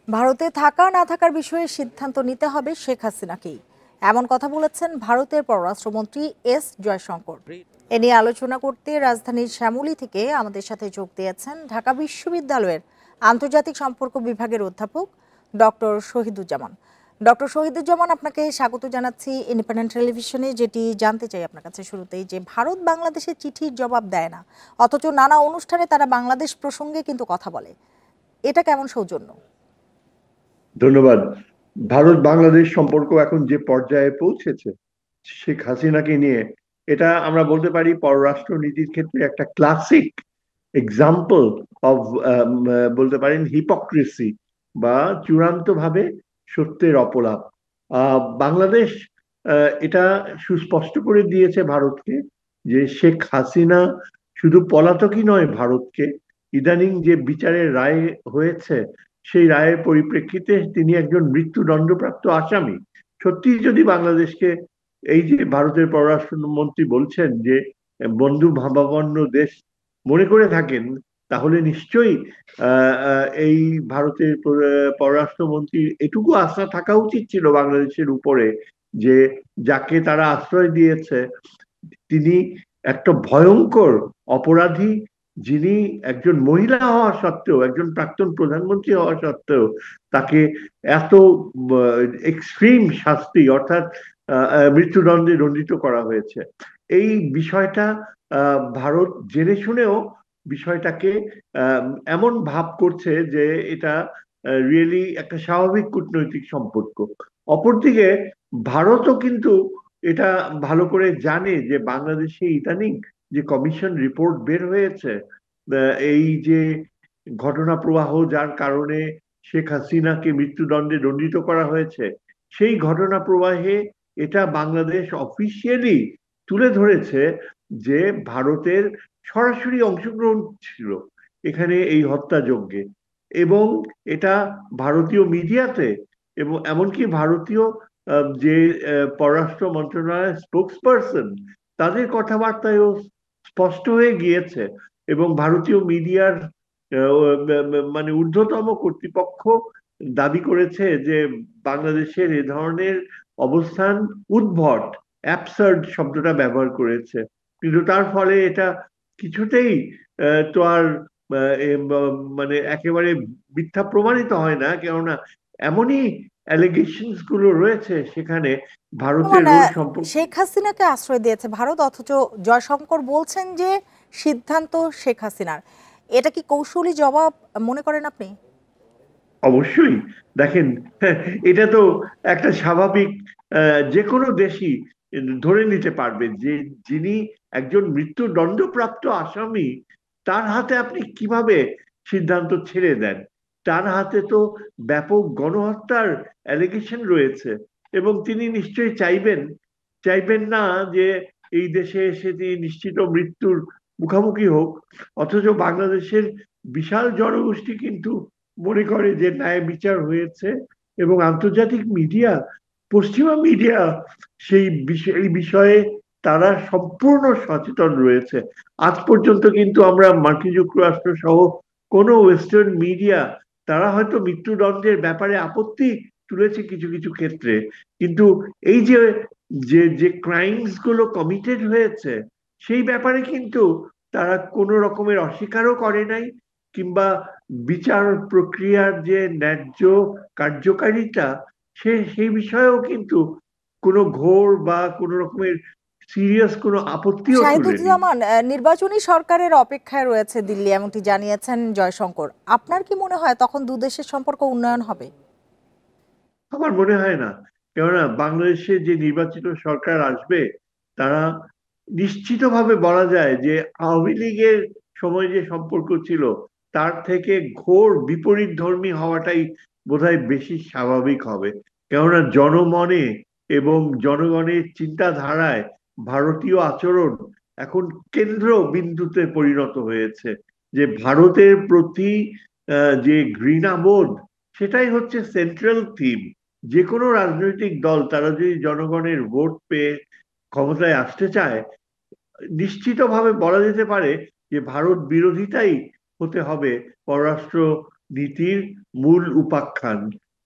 ভারতে থাকা না থাকার বিষয়ে সিদ্ধান্ত নিতে হবে শেখ হাসিনাকেই, এমন কথা বলেছেন ভারতের পররাষ্ট্রমন্ত্রী এস জয়শঙ্কর। এ নিয়ে আলোচনা করতে রাজধানীর শ্যামলী থেকে আমাদের সাথে যোগ দিয়েছেন ঢাকা বিশ্ববিদ্যালয়ের আন্তর্জাতিক সম্পর্ক বিভাগের অধ্যাপক ডক্টর শহীদুজ্জামান। ডক্টর শহীদুজ্জামান, আপনাকে স্বাগত জানাচ্ছি ইন্ডিপেন্ডেন্ট টেলিভিশনে। যেটি জানতে চাই আপনার কাছে শুরুতেই, যে ভারত বাংলাদেশের চিঠির জবাব দেয় না, অথচ নানা অনুষ্ঠানে তারা বাংলাদেশ প্রসঙ্গে কিন্তু কথা বলে, এটা কেমন সৌজন্য? ধন্যবাদ। ভারত বাংলাদেশ সম্পর্ক এখন যে পর্যায়ে পৌঁছেছে শেখ হাসিনাকে নিয়ে, এটা আমরা বলতে পারি পররাষ্ট্র নীতির ক্ষেত্রে একটা ক্লাসিক এক্সাম্পল অফ, বলতে পারেন হিপোক্রেসি, বা চূড়ান্ত ভাবে সত্যের অপলাপ। বাংলাদেশ এটা সুস্পষ্ট করে দিয়েছে ভারতকে যে শেখ হাসিনা শুধু পলাতকই নয়, ভারতকে ইদানিং যে বিচারের রায় হয়েছে সেই রায়ের পরিপ্রেক্ষিতে তিনি একজন মৃত্যুদণ্ডপ্রাপ্ত আসামি। সত্যি যদি বাংলাদেশকে, এই যে ভারতের পররাষ্ট্রমন্ত্রী বলছেন যে বন্ধু ভাবাপন্ন দেশ মনে করে থাকেন, তাহলে নিশ্চয়ই এই ভারতের পররাষ্ট্রমন্ত্রীর এটুকু আস্থা থাকা উচিত ছিল বাংলাদেশের উপরে যে যাকে তারা আশ্রয় দিয়েছে তিনি একটা ভয়ঙ্কর অপরাধী, যিনি একজন মহিলা হওয়া সত্ত্বেও, একজন প্রাক্তন প্রধানমন্ত্রী হওয়া সত্ত্বেও তাকে এত এক্সট্রিম শাস্তি অর্থাৎ মৃত্যুদণ্ডে দণ্ডিত করা হয়েছে। এই বিষয়টা ভারত জেনে শুনেও বিষয়টাকে আহ, এমন ভাব করছে যে এটা রিয়েলি একটা স্বাভাবিক কূটনৈতিক সম্পর্ক। অপরদিকে ভারতও কিন্তু এটা ভালো করে জানে যে বাংলাদেশে ইদানিং যে কমিশন রিপোর্ট বের হয়েছে, এই যে ঘটনা প্রবাহ যার কারণে শেখ হাসিনাকে মৃত্যুদণ্ডে দণ্ডিত করা হয়েছে, সেই ঘটনা প্রবাহে এটা বাংলাদেশ অফিসিয়ালি তুলে ধরেছে যে ভারতের সরাসরি অংশগ্রহণ ছিল এখানে এই হত্যাযজ্ঞে। এবং এটা ভারতীয় মিডিয়াতে এবং এমনকি ভারতীয় যে পররাষ্ট্র মন্ত্রণালয়ের স্পোক্স পারসন, তাদের কথাবার্তায়ও স্পষ্ট হয়ে গিয়েছে। এবং ভারতীয় মিডিয়ার মানে ঊর্ধ্বতম কর্তৃপক্ষ দাবি করেছে যে বাংলাদেশের এ ধরনের অবস্থান উদ্ভট, অ্যাবসার্ড শব্দটা ব্যবহার করেছে। কিন্তু তার ফলে এটা কিছুতেই তো আর মানে একেবারে মিথ্যা প্রমাণিত হয় না, কেননা এমনই অ্যালিগেশনস গুলো রয়েছে সেখানে ভারতের মানে রুশ সম্পর্ক। শেখ হাসিনাকে আশ্রয় দিয়েছে ভারত, অথচ জয়শঙ্কর বলছেন যে সিদ্ধান্ত শেখ হাসিনার। এটা কি কৌশলী জবাব মনে করেন আপনি? অবশ্যই। দেখেন, এটা তো একটা স্বাভাবিক, যে কোনো দেশই ধরে নিতে পারবে যে যিনি একজন মৃত্যুদণ্ডপ্রাপ্ত আসামি, তার হাতে আপনি কিভাবে সিদ্ধান্ত ছেড়ে দেন? তার হাতে তো ব্যাপক গণহত্যার অ্যালিগেশন রয়েছে। এবং তিনি নিশ্চয়ই চাইবেন না যে এই দেশে এসে তিনি নিশ্চিত মৃত্যুর মুখোমুখি হোক। অথচ বাংলাদেশের বিশাল জনগোষ্ঠী কিন্তু মনে করে যে ন্যায় বিচার হয়েছে। এবং আন্তর্জাতিক মিডিয়া, পশ্চিমা মিডিয়া এই বিষয়ে তারা সম্পূর্ণ সচেতন রয়েছে। আজ পর্যন্ত কিন্তু আমরা মার্কিন যুক্তরাষ্ট্র সহ কোনো ওয়েস্টার্ন মিডিয়া, তারা হয়তো মৃত্যুদণ্ডের ব্যাপারে আপত্তি তুলেছে কিছু কিছু ক্ষেত্রে, কিন্তু এই যে যে যে ক্রাইমস গুলো কমিটেড হয়েছে সেই ব্যাপারে কিন্তু তারা কোনো রকমের অস্বীকারও করে নাই, কিংবা বিচার প্রক্রিয়ার যে ন্যায্য কার্যকারিতা সেই বিষয়েও কিন্তু কোনো ঘোর বা কোনো রকমের সিরিয়াস কোনো আপত্তিও তুলেনি। শাহিদুজ্জামান, নির্বাচনী সরকারের অপেক্ষায় রয়েছে দিল্লি, এমনটি জানিয়েছেন জয়শঙ্কর। আপনার কি মনে হয় তখন দুদেশের সম্পর্ক উন্নয়ন হবে? আমার মনে হয় না। কেননা বাংলাদেশে যে নির্বাচিত সরকার আসবে, তারা নিশ্চিতভাবে বলা যায় যে আওয়ামী লীগের সময় যে সম্পর্ক ছিল তার থেকে ঘোর বিপরীত ধর্মী হওয়াটাই বোধহয় বেশি স্বাভাবিক হবে। কেননা জনমনে এবং জনগণের চিন্তাধারায় ভারতীয় আচরণ এখন কেন্দ্র বিন্দুতে পরিণত হয়েছে। যে ভারতের প্রতি যে ঘৃণাবোধ, সেটাই হচ্ছে সেন্ট্রাল থিম। যে কোনো রাজনৈতিক দল তারা যদি জনগণের ভোট পেয়ে ক্ষমতায় আসতে চায়, নিশ্চিতভাবে বলা যেতে পারে যে ভারত বিরোধিতাই হতে হবে পররাষ্ট্র নীতির মূল উপাখ্যান।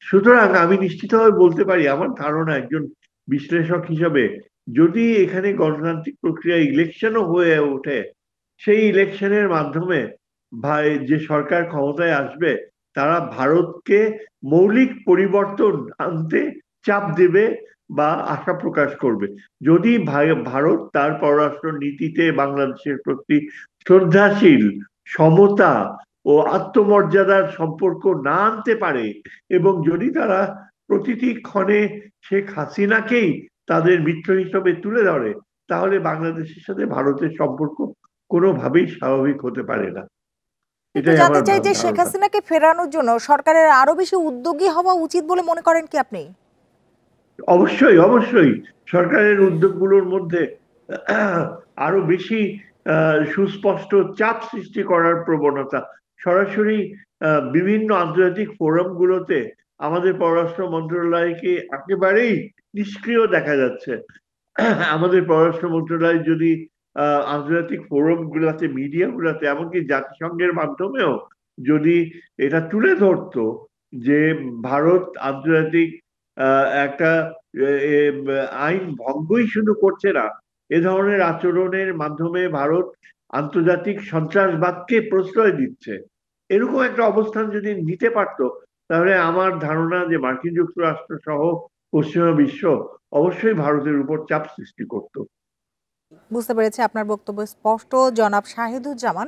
সুতরাং আমি নিশ্চিতভাবে বলতে পারি, আমার ধারণা একজন বিশ্লেষক হিসাবে, যদি এখানে গণতান্ত্রিক প্রক্রিয়া ইলেকশনও হয়ে ওঠে, সেই ইলেকশনের মাধ্যমে যে সরকার ক্ষমতায় আসবে তারা ভারতকে মৌলিক পরিবর্তন আনতে চাপ দেবে বা আশা প্রকাশ করবে। যদি ভারত তার পররাষ্ট্র নীতিতে বাংলাদেশের প্রতি শ্রদ্ধাশীল, সমতা ও আত্মমর্যাদার সম্পর্ক না আনতে পারে, এবং যদি তারা প্রতিটি ক্ষণে শেখ হাসিনাকেই তাদের মিত্র হিসেবে তুলে ধরে, তাহলে বাংলাদেশের সাথে ভারতের সম্পর্ক কোনোভাবেই স্বাভাবিক হতে পারে না। একটু এটাই জানতে আমার চাই যে শেখ ধারণা। হাসিনাকে ফেরানোর জন্য সরকারের আরো বেশি উদ্যোগী হওয়া উচিত বলে মনে করেন কি আপনি? অবশ্যই, অবশ্যই সরকারের উদ্যোগগুলোর মধ্যে আরো বেশি সুস্পষ্ট চাপ সৃষ্টি করার প্রবণতা, সরাসরি বিভিন্ন আন্তর্জাতিক ফোরামগুলোতে আমাদের পররাষ্ট্র মন্ত্রণালয়কে একেবারেই নিষ্ক্রিয় দেখা যাচ্ছে। আমাদের পররাষ্ট্র মন্ত্রণালয় যদি আন্তর্জাতিক ফোরাম গুলাতে, মিডিয়া গুলাতে, এমনকি জাতিসংঘের মাধ্যমেও যদি এটা তুলে ধরতো যে ভারত আন্তর্জাতিক একটা আইন ভঙ্গই শুধু করছে না, এ ধরনের আচরণের মাধ্যমে ভারত আন্তর্জাতিক সন্ত্রাসবাদকে প্রশ্রয় দিচ্ছে, এরকম একটা অবস্থান যদি নিতে পারতো, তাহলে আমার ধারণা যে মার্কিন যুক্তরাষ্ট্র সহ পশ্চিমা বিশ্ব অবশ্যই ভারতের উপর চাপ সৃষ্টি করত। বুঝতে পেরেছি, আপনার বক্তব্য স্পষ্ট। জনাব শাহিদুজ্জামান,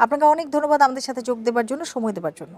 আপনাকে অনেক ধন্যবাদ আমাদের সাথে যোগ দেবার জন্য, সময় দেবার জন্য।